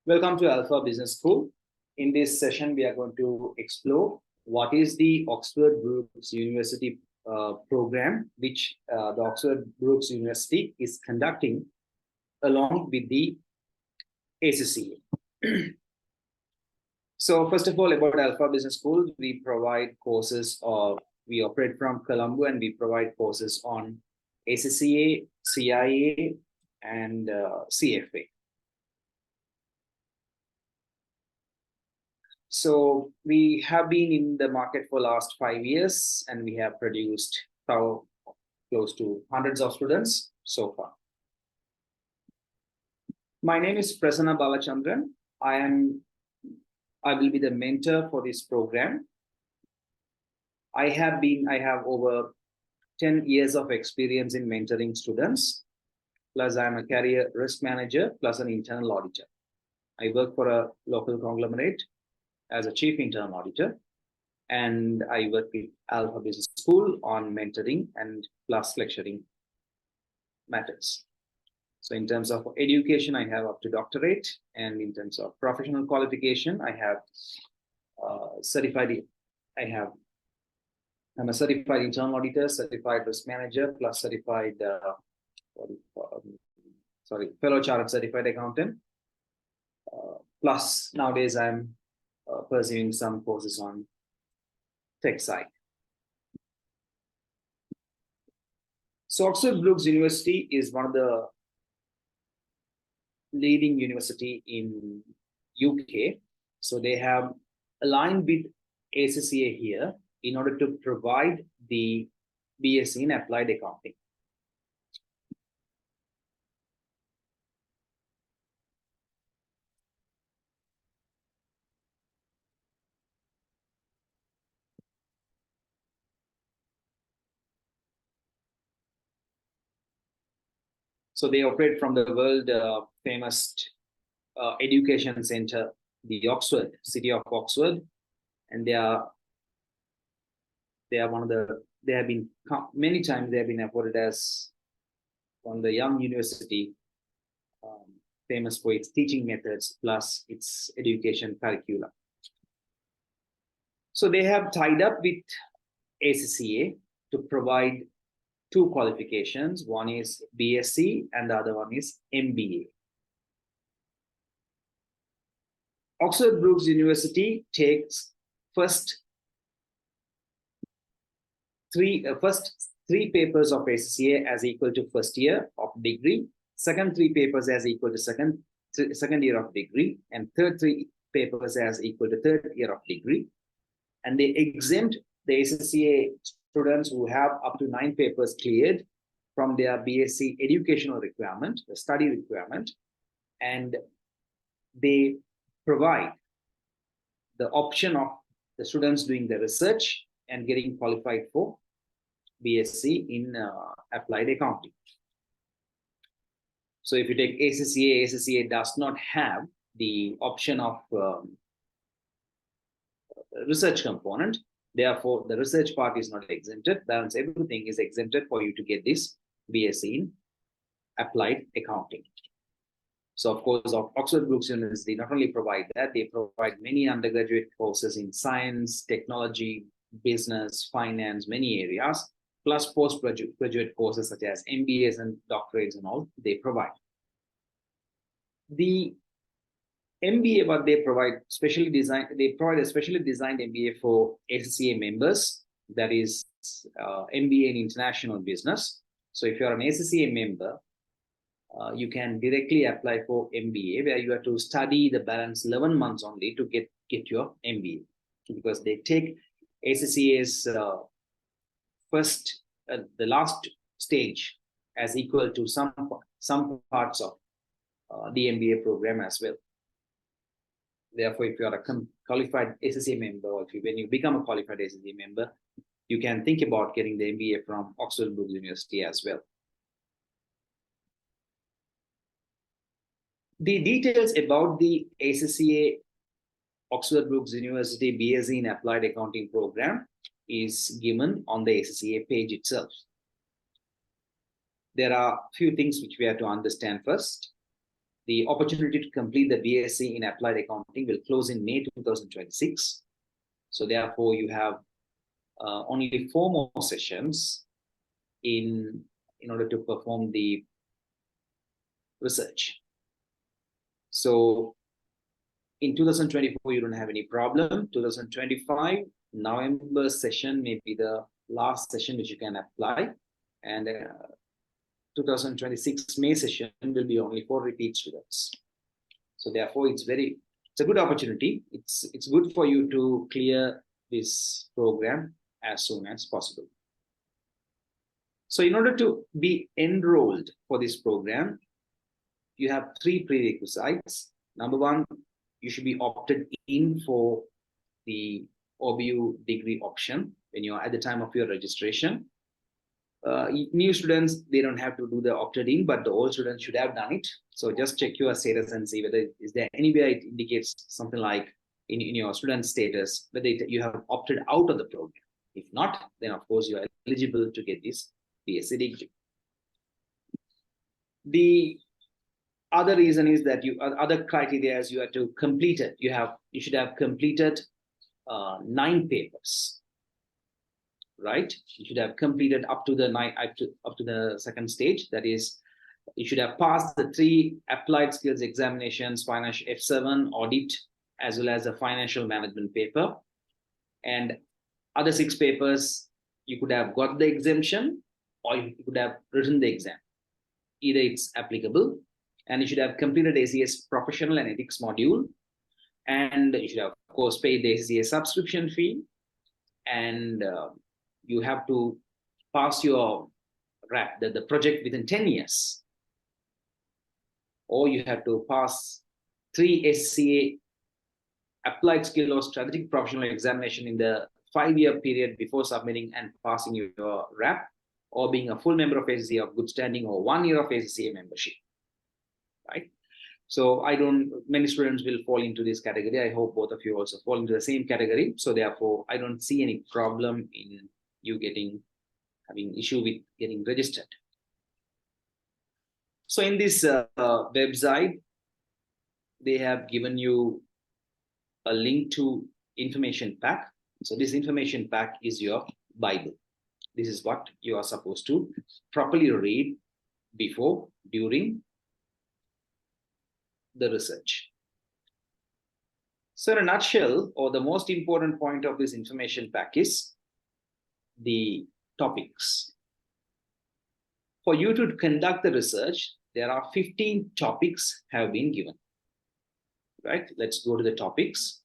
Welcome to Alpha Business School. In this session, we are going to explore what is the Oxford Brookes University program, which the Oxford Brookes University is conducting along with the ACCA. So first of all, about Alpha Business School, we provide courses, or we operate from Colombo, and we provide courses on ACCA, CIA, and CFA. So we have been in the market for last 5 years, and we have produced close to hundreds of students so far. My name is Prasanna Balachandran. I will be the mentor for this program. I have over 10 years of experience in mentoring students, plus I'm a career risk manager, plus an internal auditor. I work for a local conglomerate as a chief internal auditor, and I work with Alpha Business School on mentoring and plus lecturing matters. So in terms of education, I have up to doctorate, and in terms of professional qualification, I have I'm a certified internal auditor, certified risk manager, plus certified fellow chartered certified accountant. Plus nowadays I'm pursuing some courses on tech side. So Oxford Brookes University is one of the leading university in UK. So they have aligned with ACCA here in order to provide the BSc in Applied Accounting. So they operate from the world famous education center, the Oxford, city of Oxford, and they have been many times they have been awarded as one of the young university famous for its teaching methods plus its education curricula. So they have tied up with ACCA to provide two qualifications. One is BSc and the other one is MBA. Oxford Brookes University takes first three papers of ACCA as equal to first year of degree, second 3 papers as equal to second year of degree, and third 3 papers as equal to third year of degree. And they exempt the ACCA students who have up to 9 papers cleared from their BSc educational requirement, the study requirement, and they provide the option of the students doing the research and getting qualified for BSc in Applied Accounting. So if you take ACCA does not have the option of research component. Therefore, the research part is not exempted. Balance everything is exempted for you to get this BSc in Applied Accounting. So, of course, Oxford Brookes University not only provide that, they provide many undergraduate courses in science, technology, business, finance, many areas, plus postgraduate courses such as MBAs and doctorates and all they provide. The MBA, what they provide, they provide a specially designed MBA for ACCA members, that is MBA in International Business. So if you're an ACCA member, you can directly apply for MBA, where you have to study the balance 11 months only to get your MBA, because they take ACCA's the last stage as equal to some parts of the MBA program as well. Therefore, if you are a qualified ACCA member, or when you become a qualified ACCA member, you can think about getting the MBA from Oxford Brookes University as well. The details about the ACCA Oxford Brookes University BSc in Applied Accounting program is given on the ACCA page itself. There are a few things which we have to understand first. the opportunity to complete the BSc in Applied Accounting will close in May 2026. So therefore, you have only 4 more sessions in order to perform the research. So in 2024, you don't have any problem. 2025, November session may be the last session which you can apply. And 2026 May session will be only for repeat students. So therefore, it's a good opportunity. It's good for you to clear this program as soon as possible. So in order to be enrolled for this program, you have 3 prerequisites. Number 1, you should be opted in for the OBU degree option when you're at the time of your registration. New students, they don't have to do the opted in, but the old students should have done it. So just check your status and see whether is there anywhere it indicates something like in your student status whether you have opted out of the program. If not, then of course you are eligible to get this BSc degree. The other reason is that other criteria is you have to complete it. You should have completed 9 papers. Right, you should have completed up to the second stage. That is, you should have passed the 3 applied skills examinations, financial F7 audit, as well as a financial management paper. And other 6 papers, you could have got the exemption or you could have written the exam. Either it's applicable. And you should have completed ACS professional and ethics module. And you should have, of course, paid the ACS subscription fee. And you have to pass your the project within 10 years. Or you have to pass 3 SCA applied skill or strategic professional examination in the 5-year period before submitting and passing your RAP, or being a full member of ACCA of good standing, or 1 year of ACCA membership. Right? So many students will fall into this category. I hope both of you also fall into the same category. So therefore, I don't see any problem in you having issue with getting registered. So in this website, they have given you a link to information pack. So this information pack is your Bible. This is what you are supposed to properly read before, during the research. So in a nutshell, or the most important point of this information pack is the topics. For you to conduct the research, there are 15 topics have been given. Right? Let's go to the topics.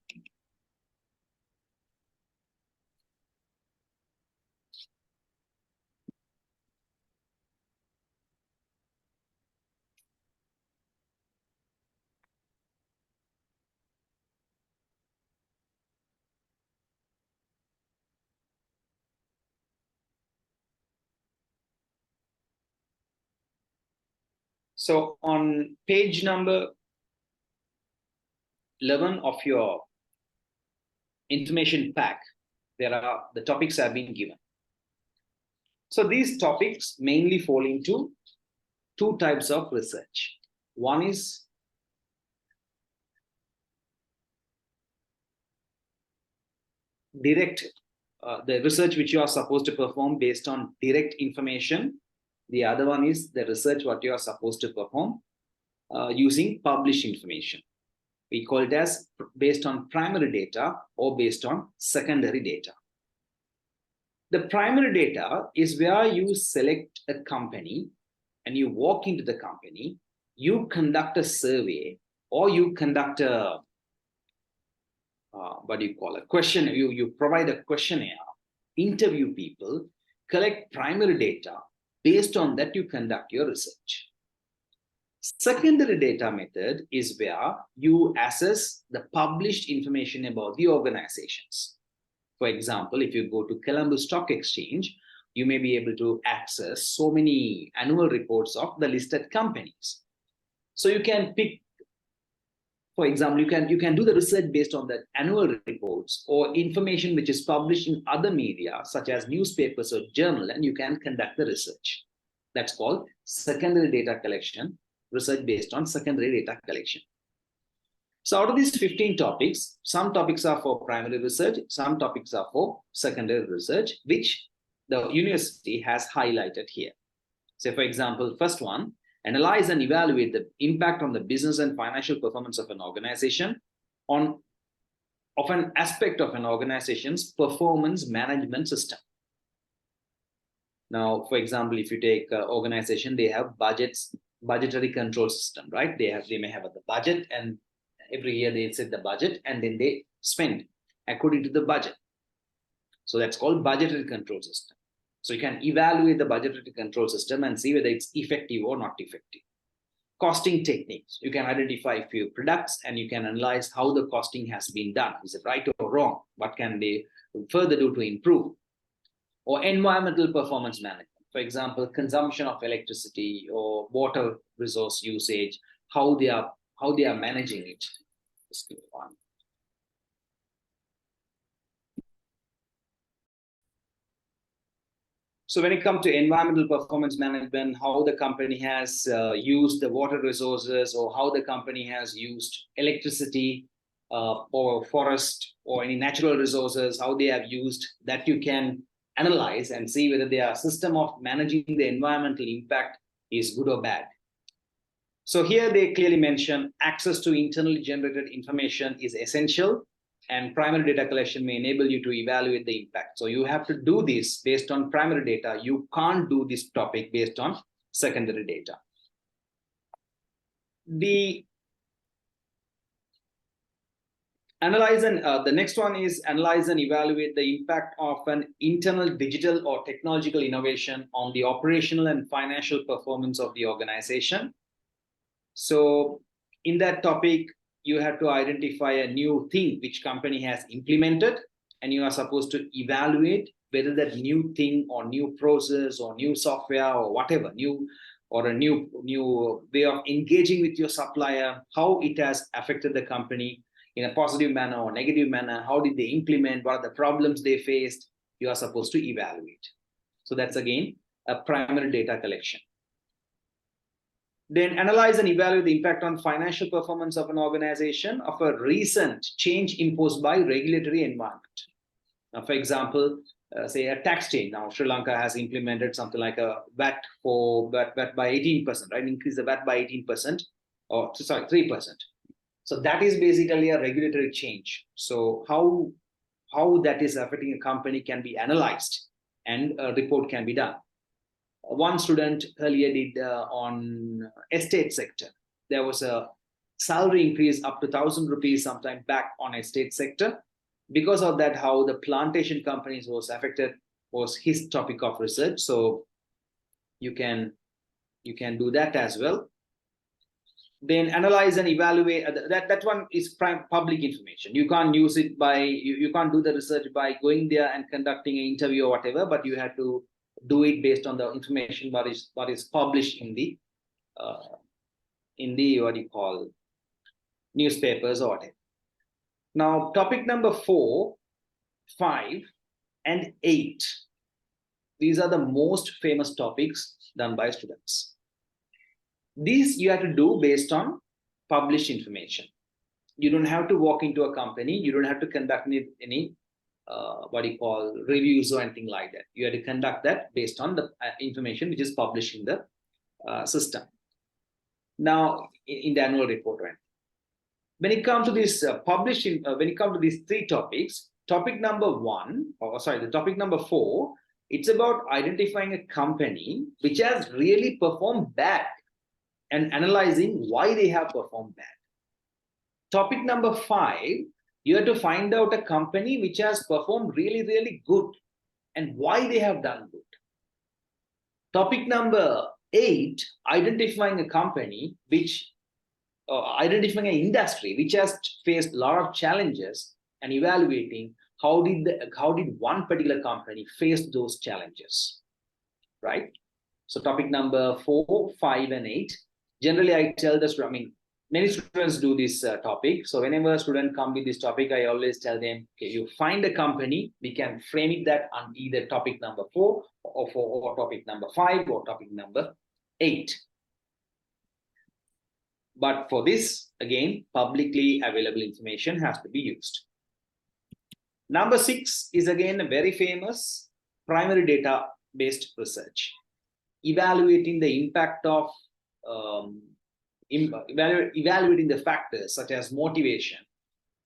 So on page number 11 of your information pack, the topics have been given. So these topics mainly fall into 2 types of research. One is direct, the research which you are supposed to perform based on direct information. The other one is the research what you are supposed to perform using published information. We call it as based on primary data or based on secondary data. The primary data is where you select a company and you walk into the company, you conduct a survey, or you conduct a questionnaire. You provide a questionnaire, interview people, collect primary data. Based on that, you conduct your research. Secondary data method is where you assess the published information about the organizations. For example, if you go to Colombo Stock Exchange, you may be able to access so many annual reports of the listed companies. So you can pick, for example, you can do the research based on the annual reports or information which is published in other media, such as newspapers or journal, and you can conduct the research. That's called secondary data collection research based on secondary data collection. So out of these 15 topics, some topics are for primary research, some topics are for secondary research, which the university has highlighted here. So for example, first one, analyze and evaluate the impact on the business and financial performance of an organization of an aspect of an organization's performance management system. Now, for example, if you take an organization, they have budgetary control system, right? They may have the budget, and every year they set the budget and then they spend according to the budget. So that's called budgetary control system. So you can evaluate the budgetary control system and see whether it's effective or not effective. Costing techniques. You can identify a few products and you can analyze how the costing has been done. Is it right or wrong? What can they further do to improve? Or environmental performance management. For example, consumption of electricity or water resource usage, how they are managing it. Just give me one. So when it comes to environmental performance management, how the company has used the water resources, or how the company has used electricity or forest or any natural resources, how they have used, that you can analyze and see whether their system of managing the environmental impact is good or bad. So here they clearly mention access to internally generated information is essential, and primary data collection may enable you to evaluate the impact. So you have to do this based on primary data. You can't do this topic based on secondary data. The next one is analyze and evaluate the impact of an internal digital or technological innovation on the operational and financial performance of the organization. So in that topic, you have to identify a new thing which company has implemented, and you are supposed to evaluate whether that new thing or new process or new software or whatever, a new way of engaging with your supplier, how it has affected the company in a positive manner or negative manner. How did they implement? What are the problems they faced? You are supposed to evaluate. So that's again a primary data collection. Then analyze and evaluate the impact on financial performance of an organization of a recent change imposed by regulatory environment. Now, for example, say a tax change. Now, Sri Lanka has implemented something like a VAT by 18%, right? Increase the VAT by 18%, or sorry, 3%. So that is basically a regulatory change. So how that is affecting a company can be analyzed, and a report can be done. One student earlier did on estate sector. There was a salary increase up to 1,000 rupees sometime back on estate sector. Because of that, how the plantation companies was affected was his topic of research. So you can do that as well. Then analyze and evaluate. That one is public information. You can't use it by, you can't do the research by going there and conducting an interview or whatever, but you have to do it based on the information what is published in the what you call newspapers or whatever. Now, topic number 4, 5, and 8. These are the most famous topics done by students. These you have to do based on published information. You don't have to walk into a company. You don't have to conduct any what you call reviews or anything like that. You have to conduct that based on the information which is published in the system. Now, in the annual report, right? When it comes to this when it comes to these 3 topics, topic number 4, it's about identifying a company which has really performed bad and analyzing why they have performed bad. Topic number 5, you have to find out a company which has performed really, really good and why they have done good. Topic number 8, identifying a company which, identifying an industry which has faced a lot of challenges and evaluating how did one particular company face those challenges, right? So topic number 4, 5, and 8. Generally, I tell the student, many students do this topic. So whenever a student comes with this topic, I always tell them, okay, you find a company, we can frame it that on either topic number 4 or topic number 5 or topic number 8. But for this, again, publicly available information has to be used. Number 6 is again a very famous primary data-based research, evaluating the impact of evaluating the factors such as motivation,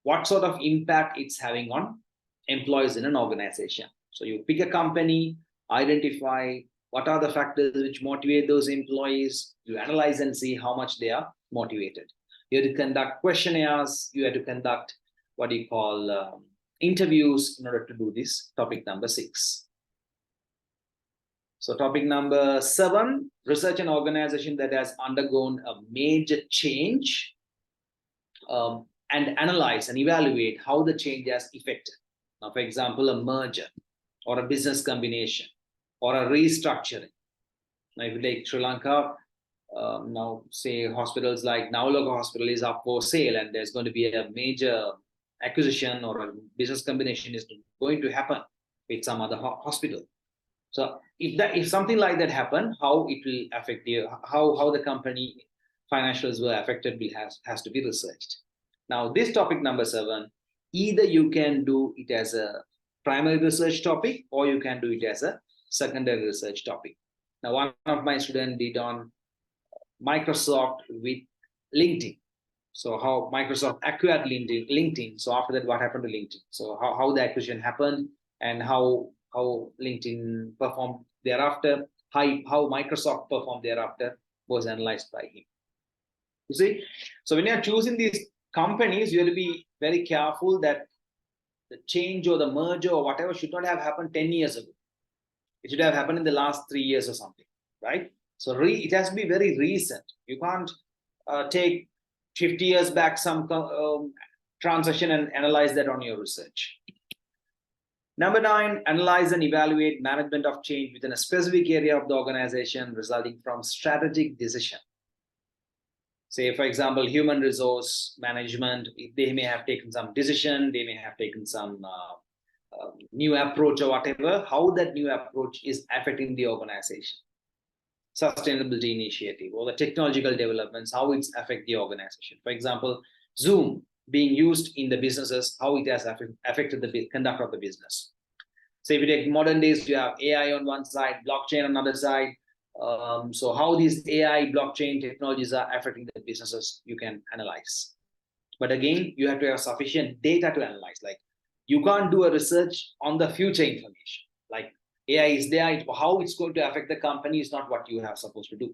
what sort of impact it's having on employees in an organization. So you pick a company, identify what are the factors which motivate those employees, you analyze and see how much they are motivated. You have to conduct questionnaires, you have to conduct what you call interviews in order to do this. Topic number 6. So topic number 7, research an organization that has undergone a major change, and analyze and evaluate how the change has affected. Now, for example, a merger or a business combination or a restructuring. Now, if you take Sri Lanka, now say hospitals like Navaloka Hospital is up for sale, and there's going to be a major acquisition or a business combination is going to happen with some other hospital. So if something like that happen, how it will affect you, how the company financials were affected has to be researched. Now, this topic number 7, either you can do it as a primary research topic or you can do it as a secondary research topic. Now, one of my students did on Microsoft with LinkedIn. So how Microsoft acquired LinkedIn. So after that, what happened to LinkedIn? So how the acquisition happened and how LinkedIn performed thereafter, how Microsoft performed thereafter was analyzed by him. You see, so when you're choosing these companies, you have to be very careful that the change or the merger or whatever should not have happened 10 years ago. It should have happened in the last 3 years or something, right? So it has to be very recent. You can't take 50 years back some transaction and analyze that on your research. Number 9, analyze and evaluate management of change within a specific area of the organization resulting from strategic decision. Say, for example, human resource management, they may have taken some decision, they may have taken some new approach or whatever, how that new approach is affecting the organization. Sustainability initiative or the technological developments, how it's affect the organization. For example, Zoom being used in the businesses, how it has affected the conduct of the business. So if you take modern days, you have AI on one side, blockchain on another side. So how these AI blockchain technologies are affecting the businesses, you can analyze. But again, you have to have sufficient data to analyze. Like, you can't do a research on the future information. Like, AI is there, how it's going to affect the company is not what you are supposed to do.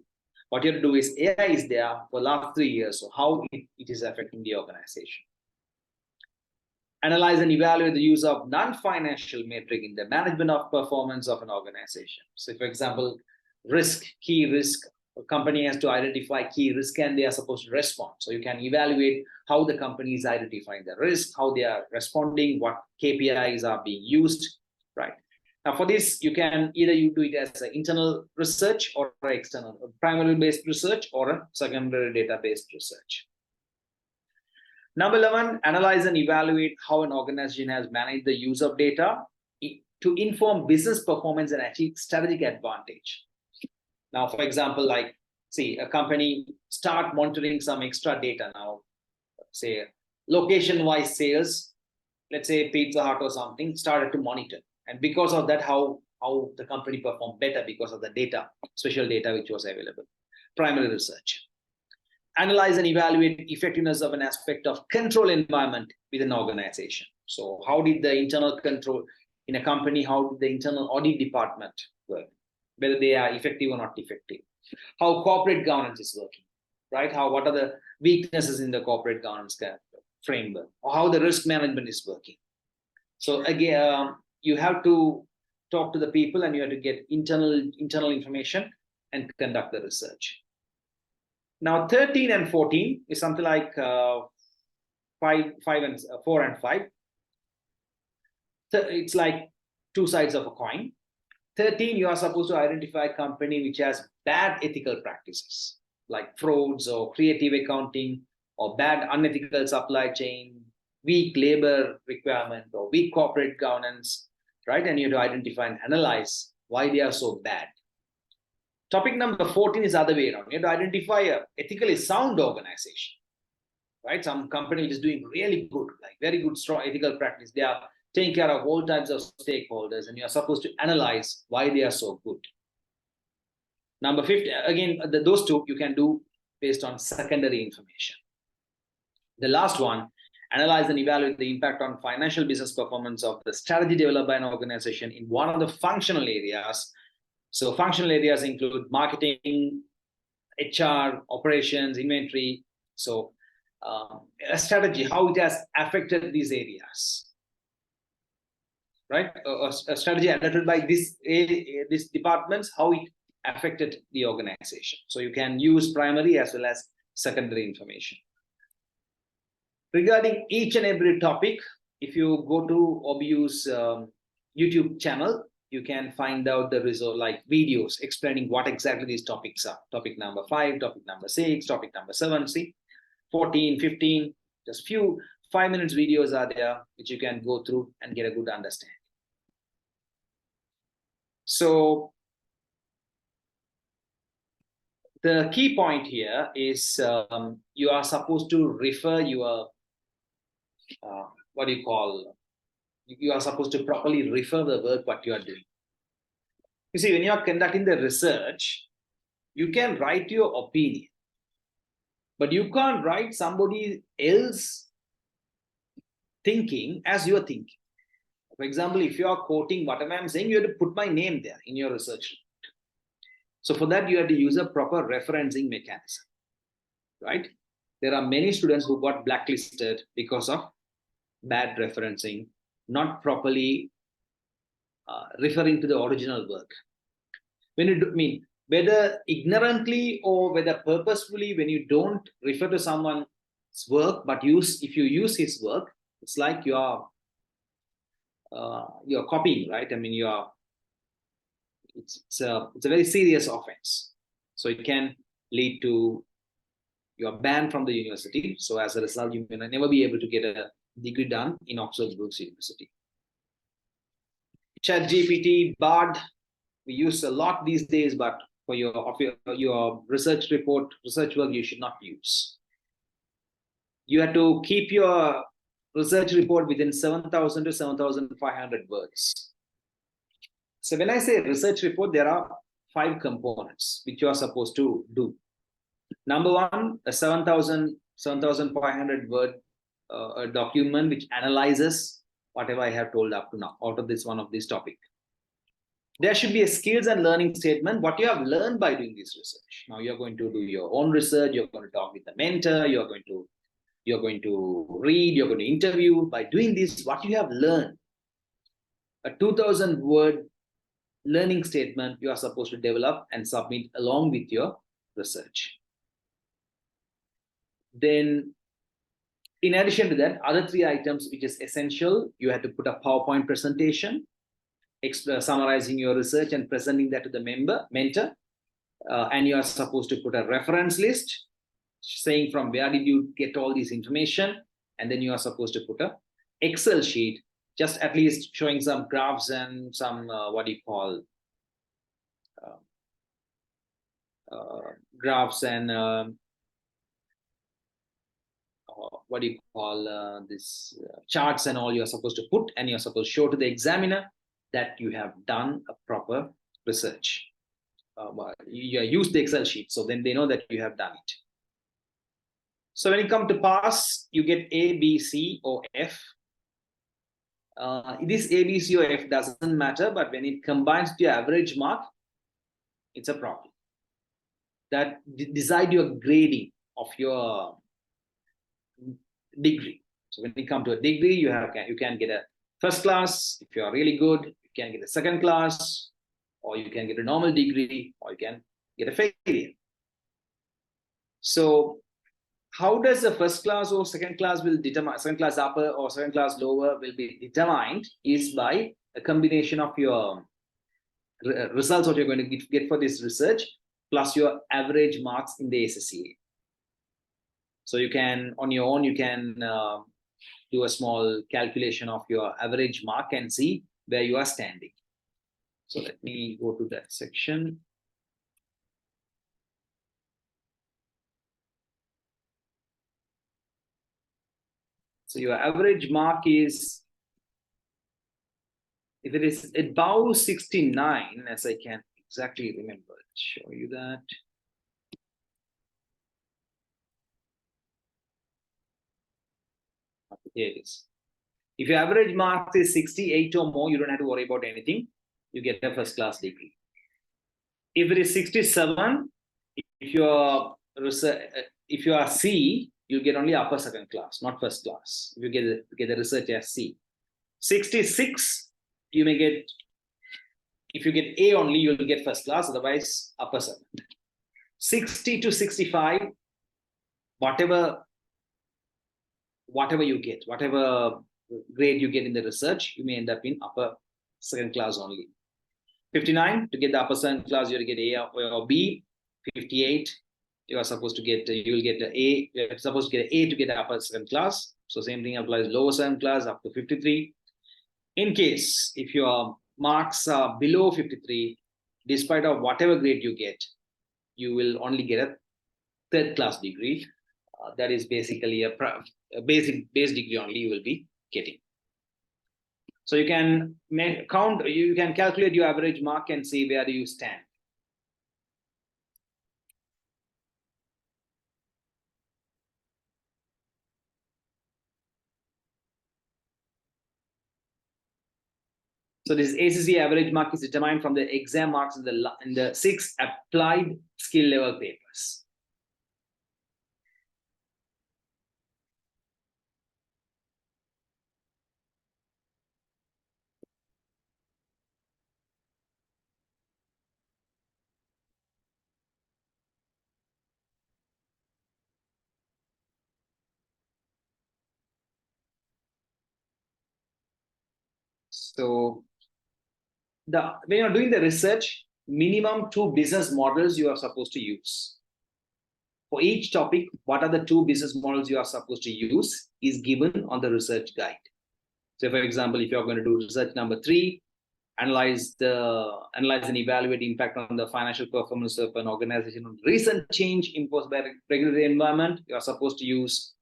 What you have to do is AI is there for the last 3 years, so how it is affecting the organization. Analyze and evaluate the use of non-financial metric in the management of performance of an organization. So, for example, key risk, a company has to identify key risk and they are supposed to respond. So you can evaluate how the company is identifying the risk, how they are responding, what KPIs are being used, right? Now, for this, you can either you do it as an internal research or external, primary based research or a secondary data based research. Number 11, analyze and evaluate how an organization has managed the use of data to inform business performance and achieve strategic advantage. Now, for example, like, see, a company start monitoring some extra data now, say location-wise sales, let's say Pizza Hut or something, started to monitor. And because of that, how the company performed better because of the data, special data which was available. Primary research. Analyze and evaluate effectiveness of an aspect of control environment within an organization. So how did the internal control in a company, how did the internal audit department work? Whether they are effective or not effective. How corporate governance is working, right? What are the weaknesses in the corporate governance framework, or how the risk management is working. So again, you have to talk to the people and you have to get internal information and conduct the research. Now, 13 and 14 is something like 4 and 5. So it's like two sides of a coin. 13, you are supposed to identify a company which has bad ethical practices, like frauds or creative accounting or bad unethical supply chain, weak labor requirement or weak corporate governance, right? And you have to identify and analyze why they are so bad. Topic number 14 is other way around. You have to identify a ethically sound organization, right? Some company is doing really good, like very good, strong ethical practice. They are taking care of all types of stakeholders, and you are supposed to analyze why they are so good. Number 50, again, those two you can do based on secondary information. The last one, analyze and evaluate the impact on financial business performance of the strategy developed by an organization in one of the functional areas. So functional areas include marketing, HR, operations, inventory. So a strategy, how it has affected these areas, right? A strategy adopted by these departments, how it affected the organization. So you can use primary as well as secondary information. Regarding each and every topic, if you go to OBU's YouTube channel, you can find out the result, like videos explaining what exactly these topics are. Topic number 5, topic number 6, topic number 7, see, 14, 15, just few 5 minutes videos are there, which you can go through and get a good understanding. So the key point here is you are supposed to refer your, you are supposed to properly refer the work what you are doing. You see, when you are conducting the research, you can write your opinion, but you can't write somebody else thinking as you are thinking. For example, if you are quoting whatever I'm saying, you have to put my name there in your research. So for that, you have to use a proper referencing mechanism, right? There are many students who got blacklisted because of bad referencing, not properly referring to the original work. When you do, whether ignorantly or whether purposefully, when you don't refer to someone's work, but if you use his work, it's like you're copying, right? I mean, it's a very serious offense. So it can lead to you're banned from the university. So as a result, you may never be able to get a degree done in Oxford Brookes University. ChatGPT, Bard, we use a lot these days, but for your research report, research work, you should not use. You have to keep your research report within 7,000 to 7,500 words. So when I say research report, there are 5 components which you are supposed to do. Number 1, a 7,500 word a document which analyzes whatever I have told up to now out of this one of this topic. There should be a skills and learning statement, what you have learned by doing this research. Now you're going to do your own research, you're going to talk with the mentor, you're going to read, you're going to interview. By doing this, what you have learned, a 2,000 word learning statement you are supposed to develop and submit along with your research. Then in addition to that, other 3 items which is essential, you have to put a PowerPoint presentation summarizing your research and presenting that to the mentor, and you are supposed to put a reference list saying from where did you get all this information, and then you are supposed to put a Excel sheet, just at least showing some graphs and some graphs and charts and all. You're supposed to put, and you're supposed to show to the examiner that you have done a proper research. You use the Excel sheet, so then they know that you have done it. So when you come to pass, you get A, B, C, or F. This A, B, C, or F doesn't matter, but when it combines to your average mark, it's a problem. That decide your grading of your degree. So when you come to a degree, you can get a first class. If you are really good, you can get a second class, or you can get a normal degree, or you can get a failure. So how does the first class or second class will determine, second class upper or second class lower will be determined is by a combination of your results what you're going to get for this research plus your average marks in the SSCA. So you can, on your own, you can do a small calculation of your average mark and see where you are standing. So let me go to that section. So your average mark is, if it is above 69, as I can exactly remember, show you that. Here it is. If your average mark is 68 or more, you don't have to worry about anything. You get a first class degree. If it is 67, if you are C, you get only upper second class, not first class. You get the research as C. 66, you may get, if you get A only, you'll get first class, otherwise upper second. 60 to 65, whatever you get, whatever grade you get in the research, you may end up in upper second class only. 59, to get the upper second class, you will get A or B. 58, you are supposed to get, you will get A, you're supposed to get A to get the upper second class. So same thing applies lower second class up to 53. In case, if your marks are below 53, despite of whatever grade you get, you will only get a third class degree. That is basically a base degree only you will be getting. So you can count, you can calculate your average mark and see where do you stand. So this ACC average mark is determined from the exam marks in the 6 applied skill level papers. So when you're doing the research, minimum 2 business models you are supposed to use. For each topic, what are the 2 business models you are supposed to use is given on the research guide. So for example, if you're going to do research number 3, analyze and evaluate impact on the financial performance of an organization on recent change imposed by regulatory environment, you are supposed to use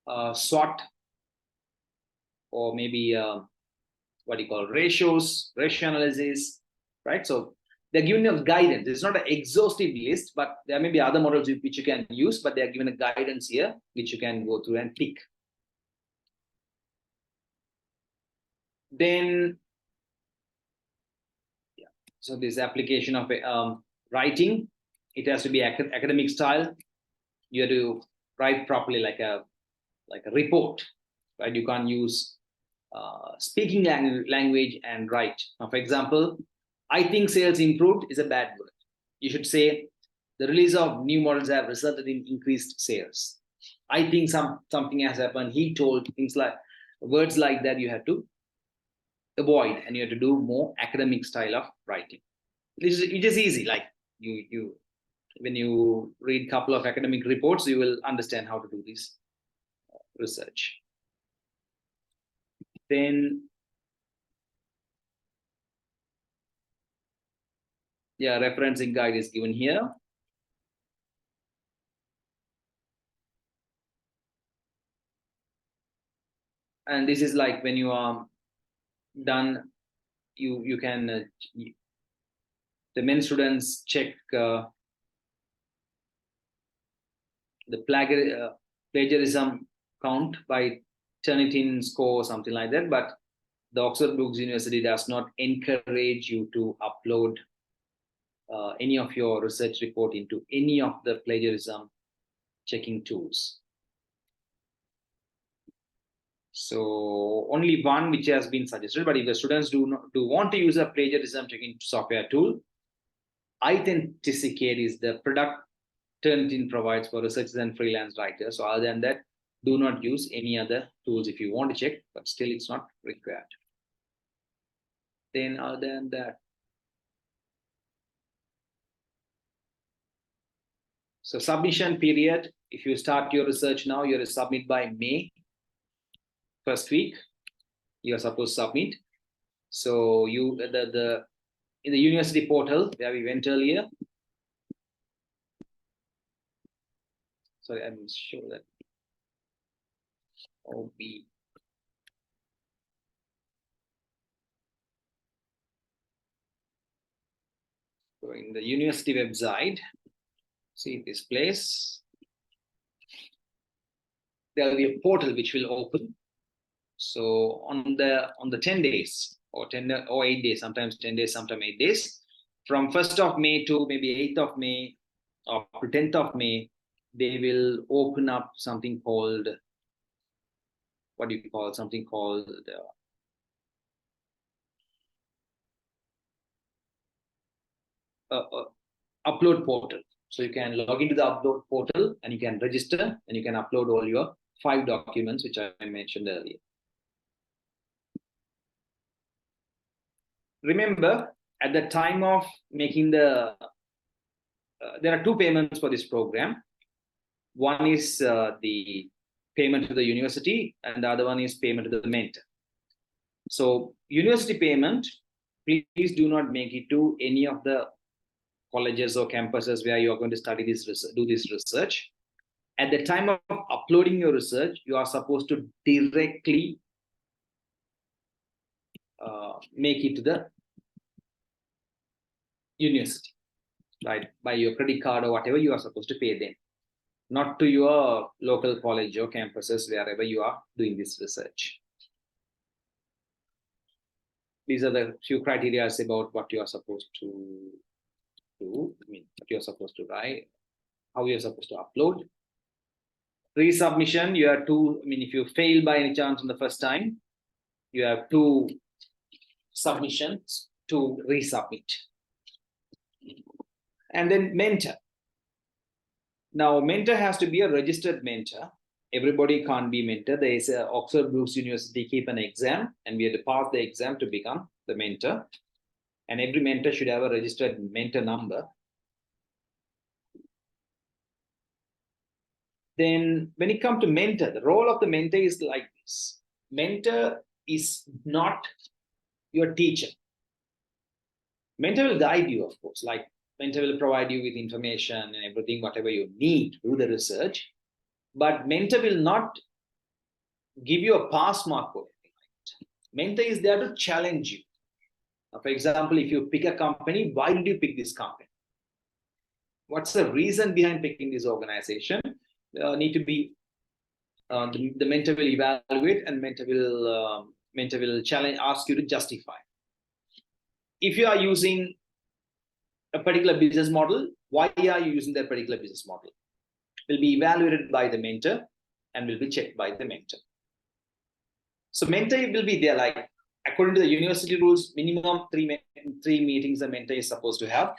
SWOT, or maybe what do you call ratio analysis, right? So they're giving you guidance. It's not an exhaustive list, but there may be other models which you can use, but they're given a guidance here which you can go through and pick. Then, yeah, so this application of writing, it has to be academic style. You have to write properly, like a report, right? You can't use speaking language and write. Now, for example, I think sales improved is a bad word. You should say the release of new models have resulted in increased sales. I think something has happened. He told, things like words like that you have to avoid, and you have to do more academic style of writing. It is easy. Like you when you read a couple of academic reports, you will understand how to do this research. Then, yeah, referencing guide is given here. And this is like when you are done, you can the men students check the plagiarism count by Turnitin score or something like that. But the Oxford Brookes University does not encourage you to upload any of your research report into any of the plagiarism checking tools. So only one which has been suggested, but if the students do want to use a plagiarism checking software tool, Authenticate is the product Turnitin provides for researchers and freelance writers. So other than that, do not use any other tools if you want to check, but still it's not required. Then other than that, so submission period, if you start your research now, you're to submit by May, first week, you're supposed to submit. So you in the university portal where we went earlier. Sorry, I'm sure that. OB. So in the university website, see this place. There will be a portal which will open. So on the 10 days or 10 or 8 days, sometimes 10 days, sometimes 8 days, from 1st of May to maybe 8th of May or 10th of May, they will open up something called, what do you call, something called upload portal. So you can log into the upload portal and you can register and you can upload all your 5 documents, which I mentioned earlier. Remember, at the time of making there are 2 payments for this program. One is the payment to the university and the other one is payment to the mentor. So university payment, please do not make it to any of the colleges or campuses where you are going to study this research, do this research. At the time of uploading your research, you are supposed to directly make it to the university, right? By your credit card or whatever, you are supposed to pay them, not to your local college or campuses wherever you are doing this research. These are the few criteria about what you are supposed to do. I mean, what you're supposed to write, how you're supposed to upload. Resubmission, you have to, I mean, if you fail by any chance on the first time, you have 2 submissions to resubmit. And then mentor. Now, mentor has to be a registered mentor. Everybody can't be mentor. There is a Oxford Brookes University keep an exam, and we have to pass the exam to become the mentor. And every mentor should have a registered mentor number. Then when it comes to mentor, the role of the mentor is like this. Mentor is not your teacher. Mentor will guide you, of course. Like mentor will provide you with information and everything, whatever you need to do the research. But mentor will not give you a pass mark or anything like that. Mentor is there to challenge you. Now, for example, if you pick a company, why did you pick this company? What's the reason behind picking this organization? Need to be the mentor will evaluate and mentor will challenge, ask you to justify. If you are using a particular business model, why are you using that particular business model? Will be evaluated by the mentor and will be checked by the mentor. So mentor will be there, like according to the university rules, minimum three meetings the mentor is supposed to have,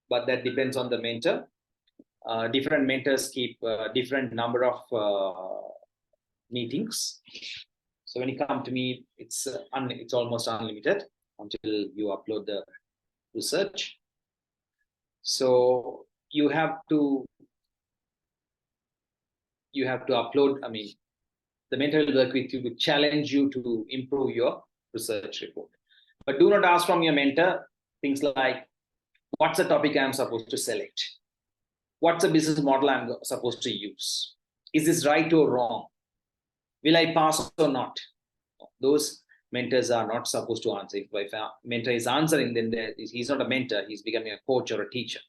but that depends on the mentor. Different mentors keep different number of meetings. So when you come to me, it's almost unlimited until you upload the research. So you have to upload. I mean, the mentor will work with you to challenge you to improve your research report. But do not ask from your mentor things like, what's the topic I'm supposed to select? What's the business model I'm supposed to use? Is this right or wrong? Will I pass or not? Those mentors are not supposed to answer. If a mentor is answering, then he's not a mentor. He's becoming a coach or a teacher.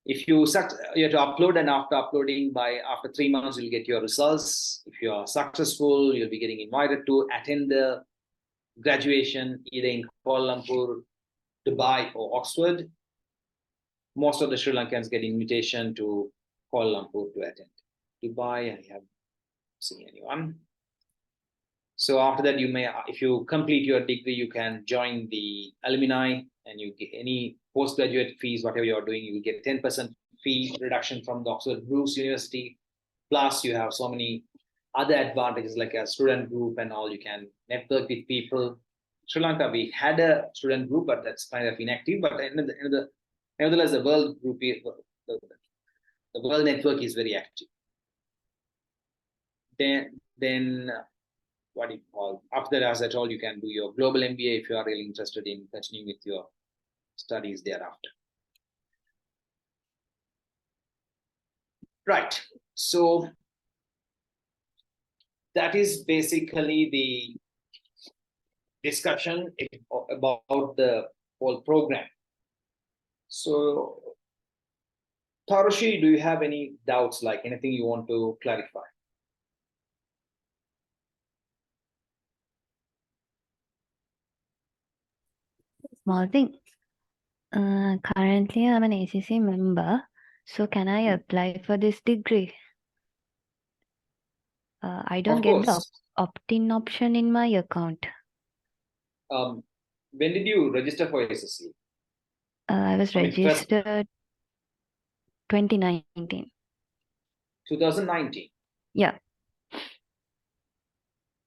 If you have to upload, and after uploading, after 3 months, you'll get your results. If you are successful, you'll be getting invited to attend the graduation either in Kuala Lumpur, Dubai, or Oxford. Most of the Sri Lankans get invitation to Kuala Lumpur to attend. Dubai, I haven't seen anyone. So after that, you may, if you complete your degree, you can join the alumni, and you get any postgraduate fees, whatever you are doing, you will get 10% fee reduction from the Oxford Brookes University. Plus, you have so many other advantages like a student group and all. You can network with people. Sri Lanka, we had a student group, but that's kind of inactive. But nevertheless, the world group, the world network is very active. Then what do you call? After that, as I told, you can do your global MBA if you are really interested in continuing with your studies thereafter. Right. So that is basically the discussion about the whole program. So, Tarushi, do you have any doubts, like anything you want to clarify? Small thing. Currently, I'm an ACC member. So can I apply for this degree? I don't Of get the course. opt-in option in my account. When did you register for SSC? I was I mean, first registered 2019. 2019. Yeah,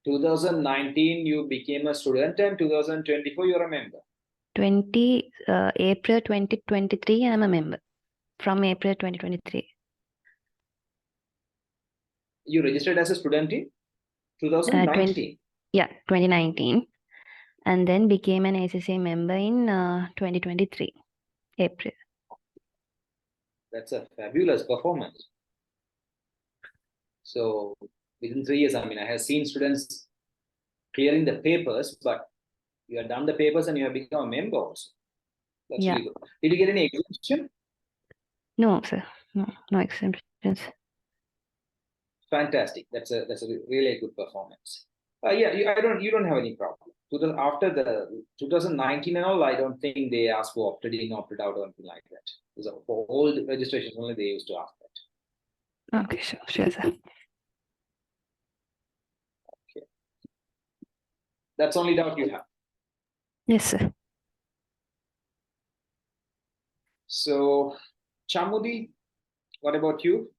2019 you became a student, and 2024 you're a member. April 2023, I'm a member. From April 2023. You registered as a student in 2019. Yeah, 2019. And then became an ACC member in 2023, April. That's a fabulous performance. So within 3 years, I mean, I have seen students clearing the papers, but you have done the papers and you have become a member also. That's Yeah. really good. Did you get any exemption? No, sir. No exemptions. Fantastic. That's a really good performance. Yeah, you don't have any problem. After the 2019 and all, I don't think they ask for opted in, opted out, or anything like that. So for all the registrations only, they used to ask that. Okay, sure, sir. Okay. That's only doubt you have. Yes, sir. So, Chamudi, what about you?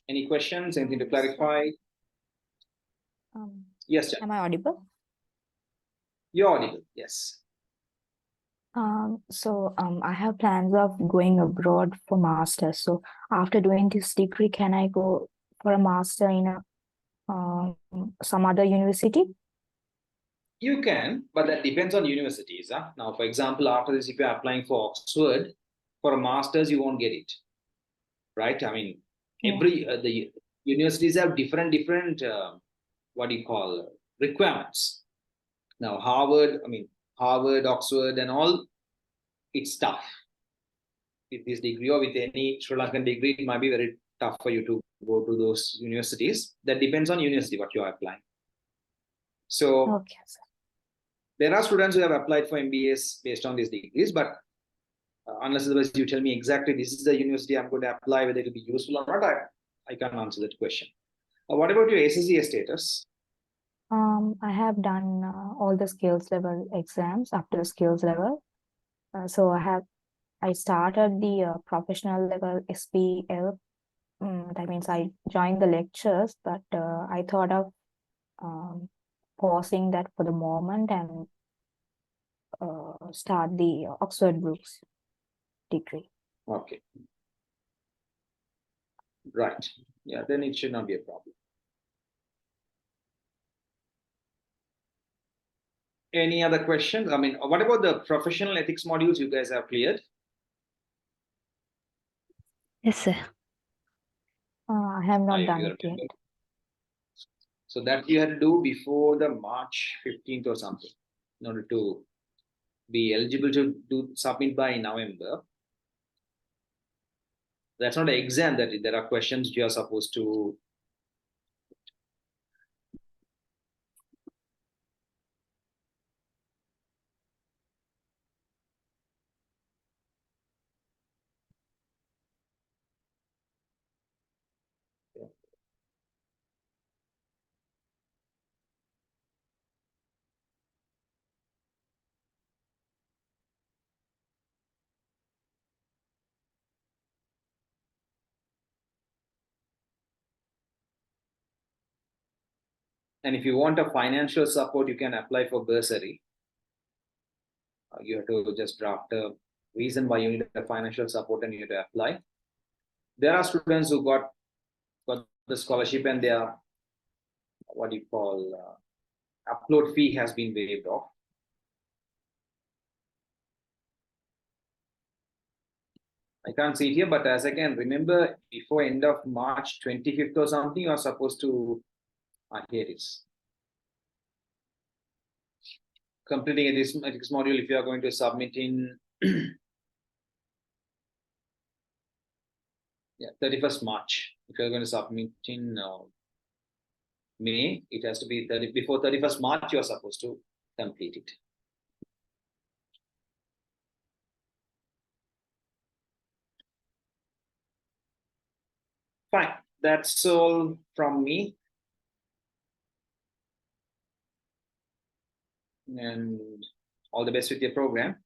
Any questions? Anything to clarify? Yes, Chan. Am I audible? You're audible. Yes. I have plans of going abroad for masters. So after doing this degree, can I go for a master in some other university? You can, but that depends on universities. Huh? Now, for example, after this, if you're applying for Oxford for a master's, you won't get it. Right? I mean, every the universities have different what do you call requirements. Now, Harvard, Oxford, and all, it's tough. With this degree or with any Sri Lankan degree, it might be very tough for you to go to those universities. That depends on university what you are applying. So, Okay, sir. there are students who have applied for MBAs based on these degrees, but unless otherwise you tell me exactly this is the university I'm going to apply, whether it will be useful or not, I can't answer that question. What about your ACCA status? I have done all the skills level exams up to skills level. So I started the professional level SPL. That means I joined the lectures, but I thought of pausing that for the moment and start the Oxford Brookes degree. Okay. Right. Yeah, then it should not be a problem. Any other questions? I mean, what about the professional ethics modules you guys have cleared? Yes, sir. I have not done it yet. So that you had to do before the March 15th or something in order to be eligible to submit by November. That's not an exam, that there are questions you are supposed to. And if you want a financial support, you can apply for bursary. You have to just draft a reason why you need a financial support and you have to apply. There are students who got the scholarship and their what do you call upload fee has been waived off. I can't see it here, but as I can remember, before end of March 25th or something, you are supposed to, here it is. Completing this module, if you are going to submit in, yeah, 31st March. If you're going to submit in May, it has to be before 31st March, you are supposed to complete it. Fine, that's all from me. And all the best with your program.